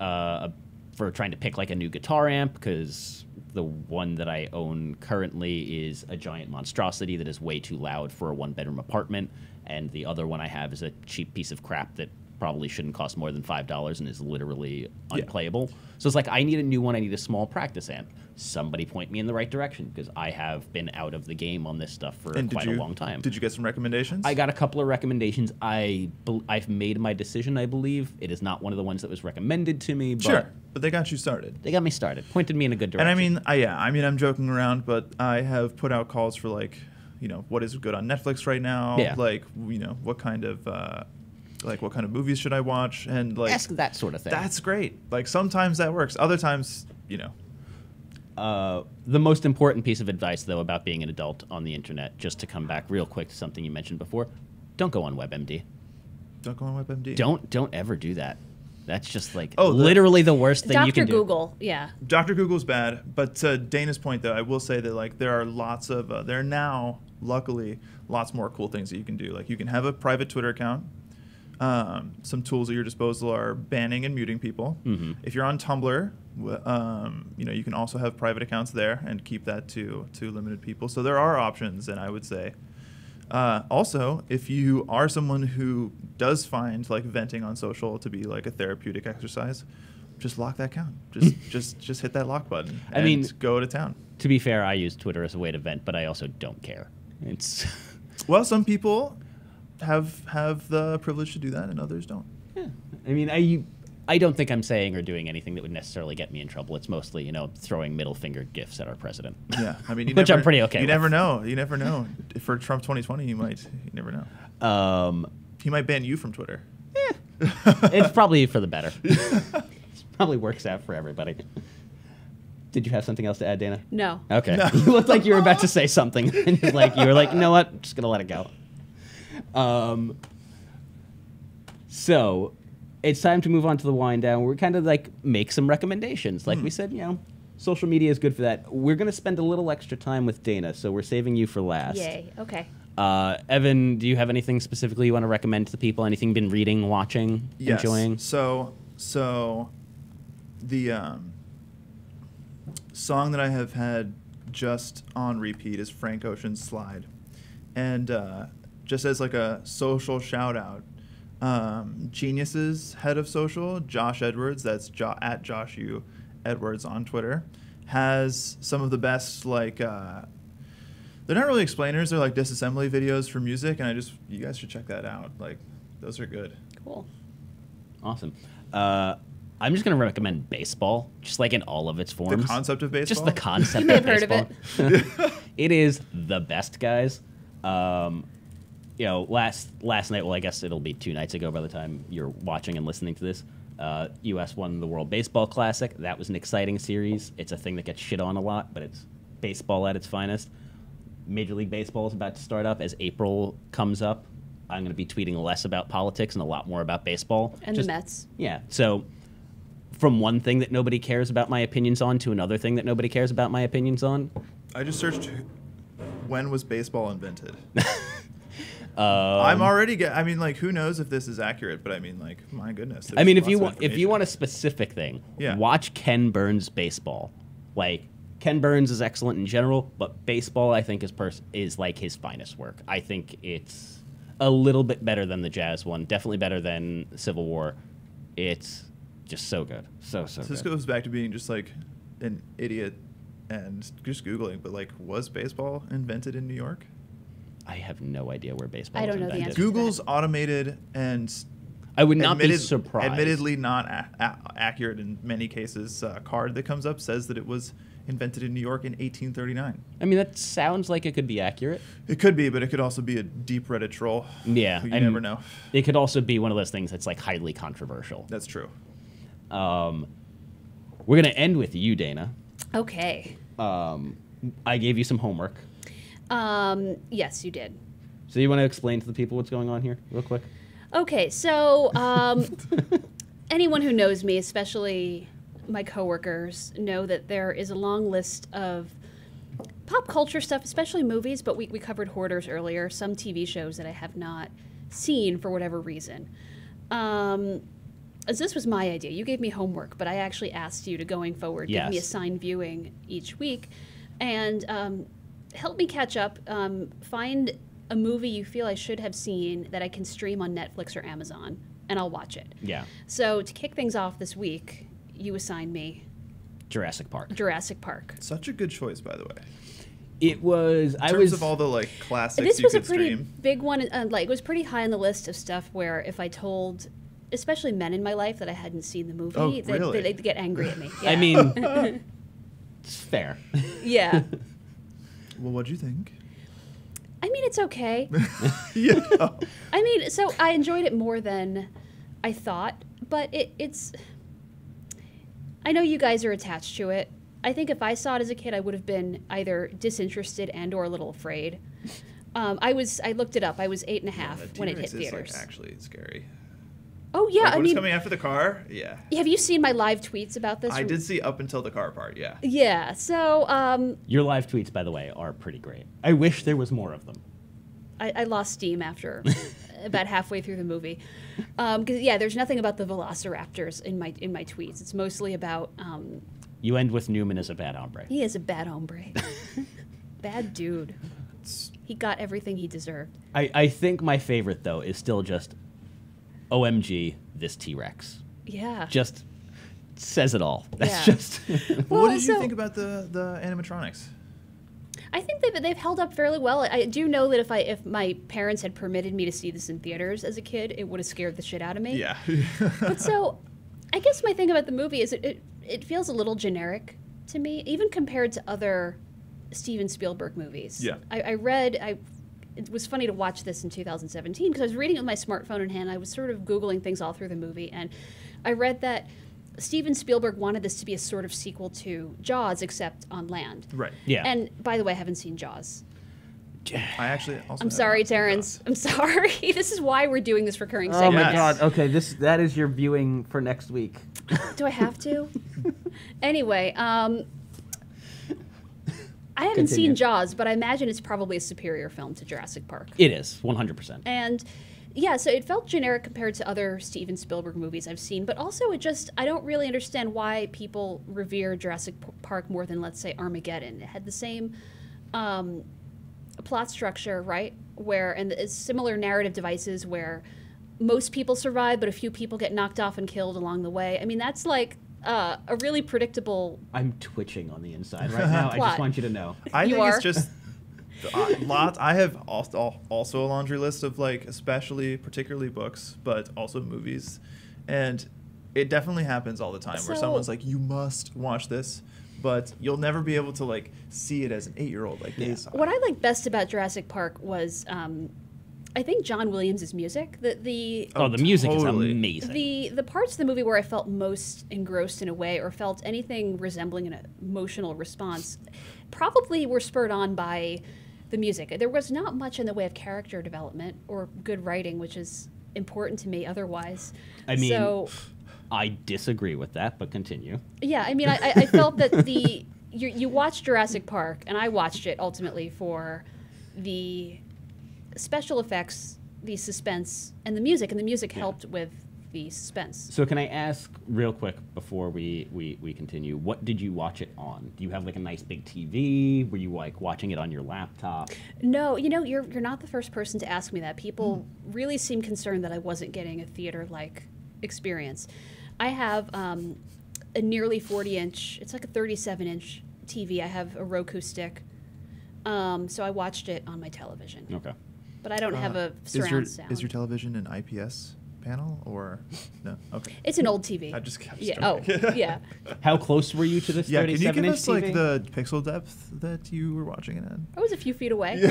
for trying to pick like a new guitar amp, because the one that I own currently is a giant monstrosity that is way too loud for a one-bedroom apartment, and the other one I have is a cheap piece of crap that probably shouldn't cost more than $5 and is literally unplayable. So it's like, I need a new one. I need a small practice amp. Somebody point me in the right direction, because I have been out of the game on this stuff for quite a long time. Did you get some recommendations? I got a couple of recommendations. I've made my decision, I believe. It is not one of the ones that was recommended to me. But sure, but they got you started. They got me started. Pointed me in a good direction. And I mean, I'm joking around, but I have put out calls for like, you know, what is good on Netflix right now? Yeah. Like, you know, what kind of movies should I watch? And like, ask that sort of thing. That's great. Like, sometimes that works. Other times, you know. The most important piece of advice, though, about being an adult on the internet, just to come back real quick to something you mentioned before, don't go on WebMD. Don't go on WebMD. Don't ever do that. That's just like literally the worst thing you can do. Dr. Google, yeah. Dr. Google's bad, but to Dana's point, though, I will say that like there are lots of there are now, luckily, lots more cool things that you can do. Like, you can have a private Twitter account. Some tools at your disposal are banning and muting people. Mm-hmm. If you're on Tumblr, you know, you can also have private accounts there and keep that to limited people. So there are options, and I would say also, if you are someone who does find like venting on social to be like a therapeutic exercise, just lock that account. Just hit that lock button. And go to town. To be fair, I use Twitter as a way to vent, but I also don't care. It's well, some people have the privilege to do that, and others don't. Yeah, I mean, I don't think I'm saying or doing anything that would necessarily get me in trouble. It's mostly, you know, throwing middle finger gifs at our president. Yeah, I mean, which I'm pretty okay with. You never know. You never know. For Trump 2020, you never know. He might ban you from Twitter. Yeah, it's probably for the better. It probably works out for everybody. Did you have something else to add, Dana? No. Okay. No. You looked like you were about to say something, and you were like, you know what? I'm just gonna let it go. So it's time to move on to the wind down. We're kind of like make some recommendations. Like we said, you know, social media is good for that. We're going to spend a little extra time with Dana, so we're saving you for last. Yay. Okay. Evan, do you have anything specifically you want to recommend to the people? Anything you've been reading, watching, enjoying? So the song that I have had just on repeat is Frank Ocean's Slide. And just as like a social shout out, Genius's head of social, Josh Edwards, that's at Josh U Edwards on Twitter, has some of the best like they're not really explainers, they're like disassembly videos for music, and you guys should check that out. Like, those are good. Cool. Awesome. I'm just going to recommend baseball, just like in all of its forms. The concept of baseball? Just the concept You may of have heard of baseball. It is the best, guys. Last night, well, I guess it'll be 2 nights ago by the time you're watching and listening to this, U.S. won the World Baseball Classic. That was an exciting series. It's a thing that gets shit on a lot, but it's baseball at its finest. Major League Baseball is about to start up. As April comes up, I'm going to be tweeting less about politics and a lot more about baseball. And the Mets. Yeah. So from one thing that nobody cares about my opinions on to another thing that nobody cares about my opinions on. I just searched when was baseball invented. I'm already who knows if this is accurate, but I mean, like, my goodness. I mean, if you want a specific thing, watch Ken Burns' baseball. Like, Ken Burns is excellent in general, but baseball, I think, is like his finest work. I think it's a little bit better than the Jazz one. Definitely better than Civil War. It's just so good. So good. This goes back to being just like an idiot and just Googling, but like, was baseball invented in New York? I have no idea where baseball I was don't know the invented. answer. Google's automated and I would not be surprised. admittedly not accurate in many cases. Card that comes up says that it was invented in New York in 1839. I mean, that sounds like it could be accurate. It could be, but it could also be a deep Reddit troll. Yeah. You never know. It could also be one of those things that's like highly controversial. That's true. We're going to end with you, Dana. Okay. I gave you some homework. Yes, you did. So you want to explain to the people what's going on here real quick? Okay, so anyone who knows me, especially my coworkers, know that there is a long list of pop culture stuff, especially movies, but we covered Hoarders earlier, some TV shows that I have not seen for whatever reason. As this was my idea. You gave me homework, but I actually asked you to, going forward, give me assigned viewing each week and help me catch up, find a movie you feel I should have seen that I can stream on Netflix or Amazon, and I'll watch it. Yeah. So to kick things off this week, you assigned me Jurassic Park. Jurassic Park. Such a good choice, by the way. It was. In terms of all the like classics This you was a could pretty stream. big one. Like, it was pretty high on the list of stuff where if I told, especially men in my life, that I hadn't seen the movie, they'd get angry at me. Yeah. I mean, it's fair. Yeah. Well, what'd you think? I mean, it's okay. Yeah. I mean, so I enjoyed it more than I thought, but it's. I know you guys are attached to it. I think if I saw it as a kid, I would have been either disinterested and or a little afraid. I looked it up. I was 8.5 when it hit theaters. Is, like, actually scary. Oh yeah, like, I when mean, it's coming after the car. Yeah. have you seen my live tweets about this? I did see up until the car part. Yeah. Yeah. So Your live tweets, by the way, are pretty great. I wish there was more of them. I lost steam after about halfway through the movie. Because there's nothing about the velociraptors in my tweets. It's mostly about. You end with Newman as a bad hombre. He is a bad hombre. Bad dude. He got everything he deserved. I think my favorite, though, is still just OMG, this T-Rex. Yeah. Just says it all. That's Yeah. just... What did you think about the animatronics? I think they've held up fairly well. I do know that if my parents had permitted me to see this in theaters as a kid, it would have scared the shit out of me. Yeah. But so, I guess my thing about the movie is it feels a little generic to me, even compared to other Steven Spielberg movies. Yeah. It was funny to watch this in 2017 because I was reading it with my smartphone in hand. I was sort of Googling things all through the movie, and I read that Steven Spielberg wanted this to be a sort of sequel to Jaws, except on land. Right. Yeah. And by the way, I haven't seen Jaws. I actually also. I'm sorry, Terrence. I'm sorry. This is why we're doing this recurring Oh segment. my God. Okay, that is your viewing for next week. Do I have to? Anyway, I haven't Continue. seen Jaws, but I imagine it's probably a superior film to Jurassic Park. It is, 100%. And yeah, so it felt generic compared to other Steven Spielberg movies I've seen, but also I don't really understand why people revere Jurassic Park more than, let's say, Armageddon. It had the same plot structure, right? And similar narrative devices where most people survive, but a few people get knocked off and killed along the way. I mean, that's like a really predictable. I'm twitching on the inside right now. I just want you to know. I You think are? it's just lots. I have also a laundry list of, like, particularly books, but also movies, and it definitely happens all the time where So- someone's like, you must watch this, but you'll never be able to like see it as an 8-year-old like they saw. What I liked best about Jurassic Park was, I think John Williams' music. The the music totally. is amazing. the parts of the movie where I felt most engrossed in a way, or felt anything resembling an emotional response, probably were spurred on by the music. There was not much in the way of character development or good writing, which is important to me otherwise. I mean, so, I disagree with that, but continue. yeah, I mean, I felt that you watched Jurassic Park, and I watched it ultimately for the special effects, the suspense, and the music helped with the suspense. So can I ask real quick before we continue, what did you watch it on? Do you have like a nice big TV? Were you like watching it on your laptop? No, you're not the first person to ask me that. People really seem concerned that I wasn't getting a theater-like experience. I have a nearly 40-inch, it's like a 37-inch TV. I have a Roku stick, so I watched it on my television. Okay. But I don't have a surround sound. Is your television an IPS panel or no? Okay. It's an old TV. I just yeah. Oh, yeah. How close were you to this 37-inch Yeah, can you give us TV? like the pixel depth that you were watching it at? I was a few feet away.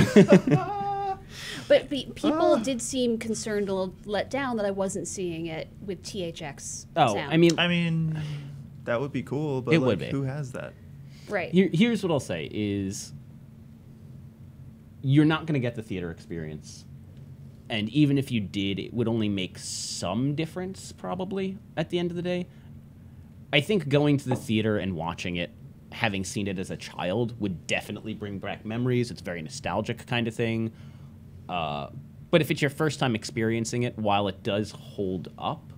But people did seem concerned, a little let down that I wasn't seeing it with THX Oh, sound. I mean, that would be cool, but It like, would be. who has that? right. Here's what I'll say is you're not going to get the theater experience. And even if you did, it would only make some difference, probably, at the end of the day. I think going to the theater and watching it, having seen it as a child, would definitely bring back memories. It's a very nostalgic kind of thing. But if it's your first time experiencing it, while it does hold up,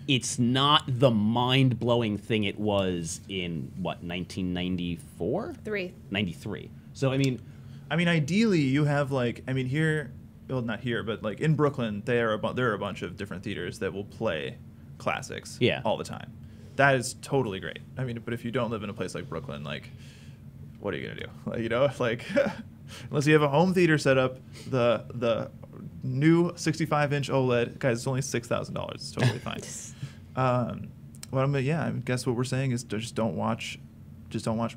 it's not the mind-blowing thing it was in, 1994? 93. So, I mean, ideally, you have like, here, well, not here, but like in Brooklyn, there are a bunch of different theaters that will play classics all the time. That is totally great. But if you don't live in a place like Brooklyn, like, what are you gonna do? Like, unless you have a home theater set up, the new 65-inch OLED, guys, it's only $6,000. It's totally fine. I guess what we're saying is just don't watch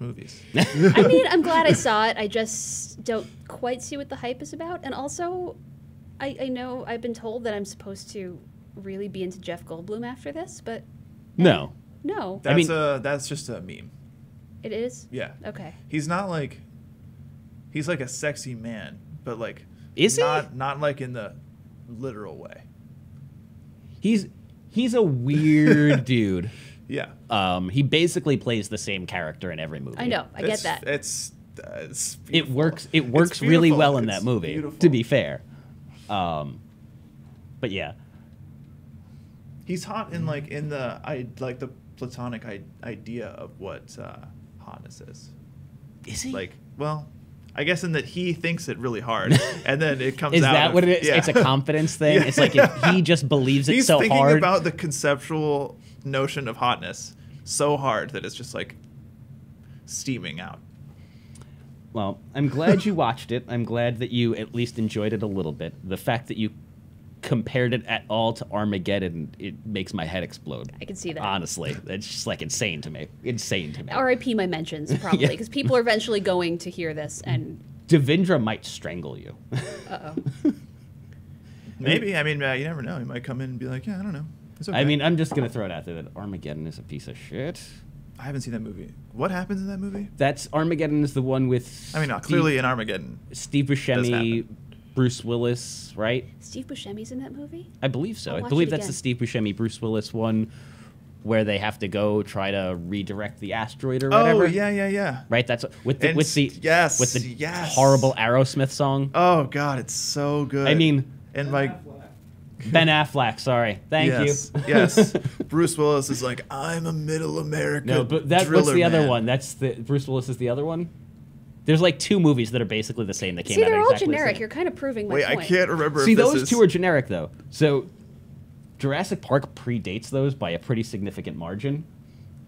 movies. I'm glad I saw it. I just don't quite see what the hype is about. And also, I know I've been told that I'm supposed to really be into Jeff Goldblum after this, but no. No. That's just a meme. It is? Yeah. Okay. He's not like, he's like a sexy man, but like, Is he? Not like in the literal way. He's a weird dude. Yeah. He basically plays the same character in every movie. I know. I get that. It's It works. It It's works really beautiful. well in It's that movie. beautiful. To be fair, but yeah, he's hot in the platonic idea of what hotness is. is he? Like, well, I guess in that he thinks it really hard, and then it comes is out. that of- what it is? Yeah. It's a confidence thing. Yeah. It's like if he just believes it He's so thinking hard. about the conceptual notion of hotness so hard that it's just like steaming out. Well, I'm glad you watched it. I'm glad that you at least enjoyed it a little bit. The fact that you compared it at all to Armageddon, it makes my head explode. I can see that. Honestly, it's just like insane to me. Insane to me. RIP my mentions, probably, Yeah. because people are eventually going to hear this and... Devindra might strangle you. Uh-oh. Maybe. You never know. He might come in and be like, yeah, I don't know. It's okay. I'm just gonna throw it out there that Armageddon is a piece of shit. I haven't seen that movie. What happens in that movie? That's Armageddon is the one with Clearly in Armageddon. Steve Does Buscemi, happen. Bruce Willis, right? Steve Buscemi's in that movie? I believe so. I'll I watch believe it that's again. the Steve Buscemi, Bruce Willis one, where they have to go try to redirect the asteroid or whatever. Oh, yeah. Right. That's with the yes, with the yes. horrible Aerosmith song. Oh God, it's so good. And like Ben Affleck. Sorry. Thank yes, you. yes. Bruce Willis is like, I'm a middle America. No, but what's driller the other man. one? That's the Bruce Willis is the other one. There's like two movies that are basically the same that came See, out they're all exactly the generic. same. You're kind of proving my Wait, point. I can't remember. See, if this those is... two are generic though. So Jurassic Park predates those by a pretty significant margin.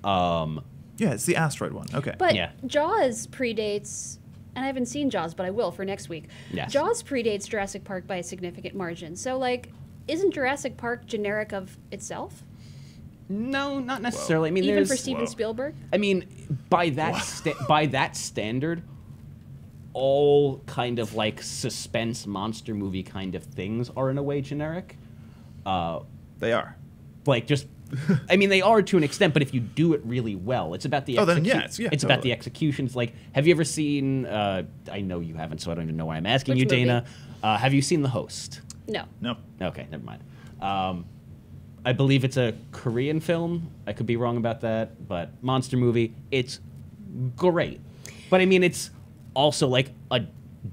Yeah, it's the asteroid one. Okay. But Yeah. Jaws predates, and I haven't seen Jaws, but I will for next week. Yes. Jaws predates Jurassic Park by a significant margin. So, like, isn't Jurassic Park generic of itself? No, not necessarily. I mean, Even there's for Steven Spielberg? I mean, by that standard, all kind of like suspense monster movie kind of things are in a way generic. They are. Like just, I mean, they are to an extent, but if you do it really well, it's about the then yeah, it's about totally. the executions. Like, have you ever seen? I know you haven't, so I don't even know why I'm asking Which you, movie? Dana. Have you seen The Host? No. No. Okay, never mind. I believe it's a Korean film. I could be wrong about that, but monster movie. It's great, but I mean, it's also like a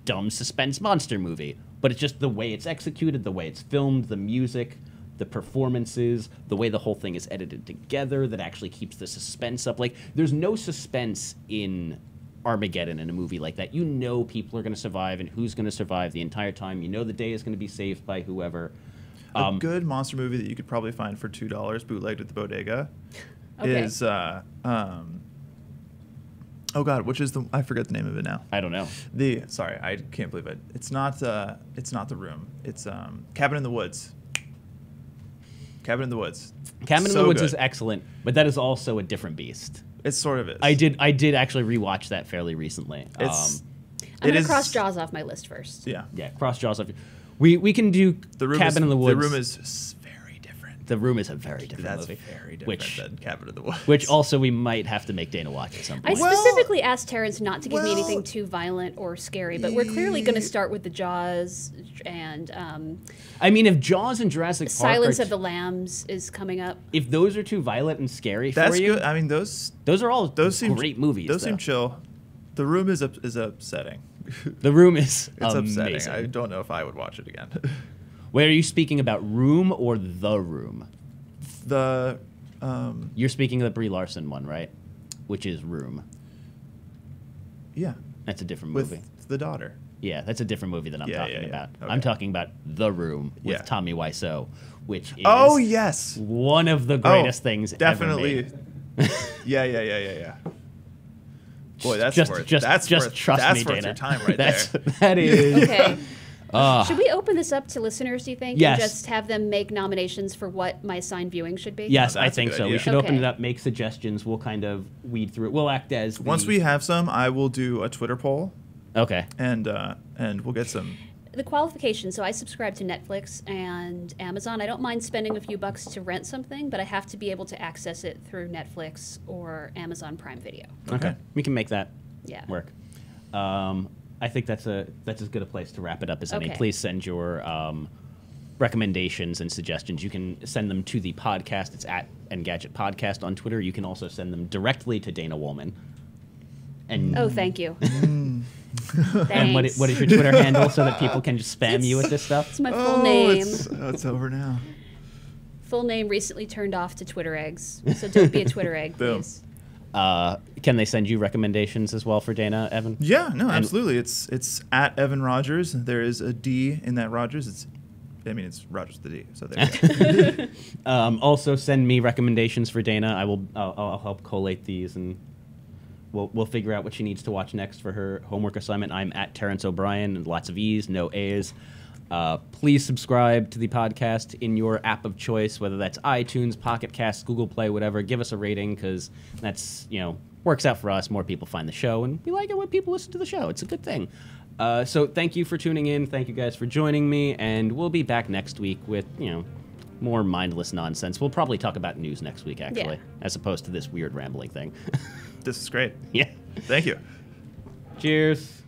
dumb suspense monster movie. But it's just the way it's executed, the way it's filmed, the music, the performances, the way the whole thing is edited together that actually keeps the suspense up. Like, there's no suspense in Armageddon in a movie like that. You know people are going to survive and who's going to survive the entire time. You know the day is going to be saved by whoever. A good monster movie that you could probably find for $2 bootlegged at the bodega is oh god, which is I forget the name of it now. I don't know. Sorry, I can't believe it. It's not The Room. It's Cabin in the Woods. Cabin in the Woods. Cabin in So the Woods good. is excellent, but that is also a different beast. It sort of is. I did actually rewatch that fairly recently. It's I'm going it to is- cross Jaws off my list first. Yeah. Yeah, cross Jaws. We can do Cabin in the Woods. The Room is very different. The Room is a very different That's movie. very different which than Cabin in the Woods. which also we might have to make Dana watch at some I point. specifically asked Terrence not to give me well- anything too violent or scary, but we're clearly going to start with the Jaws and I mean, if Jaws and Jurassic Park Silence are of the Lambs is coming up. if those are too violent and scary That's for you, good. I mean, those those are all seem great movies. Those though. seem chill. The Room is upsetting. The Room is It's amazing. upsetting. I don't know if I would watch it again. Wait, are you speaking about Room or The Room? The You're speaking of the Brie Larson one, right? Which is Room. yeah, That's a different with movie. the daughter. Yeah, that's a different movie than I'm Yeah, talking yeah, yeah. about. Okay. I'm talking about The Room with Yeah. Tommy Wiseau, which is Oh yes, one of the greatest things definitely. ever made. Yeah. Boy, that's Just worth. trust that's me, worth Dana. your time right That's, there. That is. Okay. Should we open this up to listeners, do you think? Yes. And just have them make nominations for what my assigned viewing should be? Yes, Oh, I that's a think good so. We idea. should open Okay. it up, make suggestions. We'll kind of weed through it. We'll act as the, Once we have some, I will do a Twitter poll, okay. and we'll get some. The qualifications, so I subscribe to Netflix and Amazon. I don't mind spending a few bucks to rent something, but I have to be able to access it through Netflix or Amazon Prime Video. Okay, we can make that Yeah. work. I think that's as good a place to wrap it up as any. Okay. Please send your recommendations and suggestions. You can send them to the podcast. It's at Engadget Podcast on Twitter. You can also send them directly to Dana Woolman. And Oh, thank you. and Thanks. what is your Twitter handle so that people can just spam you with this stuff? It's my full name. It's over now. Full name recently turned off to Twitter eggs, so don't be a Twitter egg, Boom. please. Can they send you recommendations as well for Dana, Evan? Yeah, no, absolutely. It's at Evan Rogers. There is a D in that Rogers. It's Rogers with the D. So there you go. Also, send me recommendations for Dana. I'll help collate these, and we'll figure out what she needs to watch next for her homework assignment. I'm at Terrence O'Brien, lots of E's, no A's. Please subscribe to the podcast in your app of choice, whether that's iTunes, Pocket Cast, Google Play, whatever. Give us a rating because that's, works out for us. More people find the show, and we like it when people listen to the show. It's a good thing. So thank you for tuning in. Thank you guys for joining me, and we'll be back next week with, more mindless nonsense. We'll probably talk about news next week, actually, as opposed to this weird rambling thing. This is great. Yeah. Thank you. Cheers.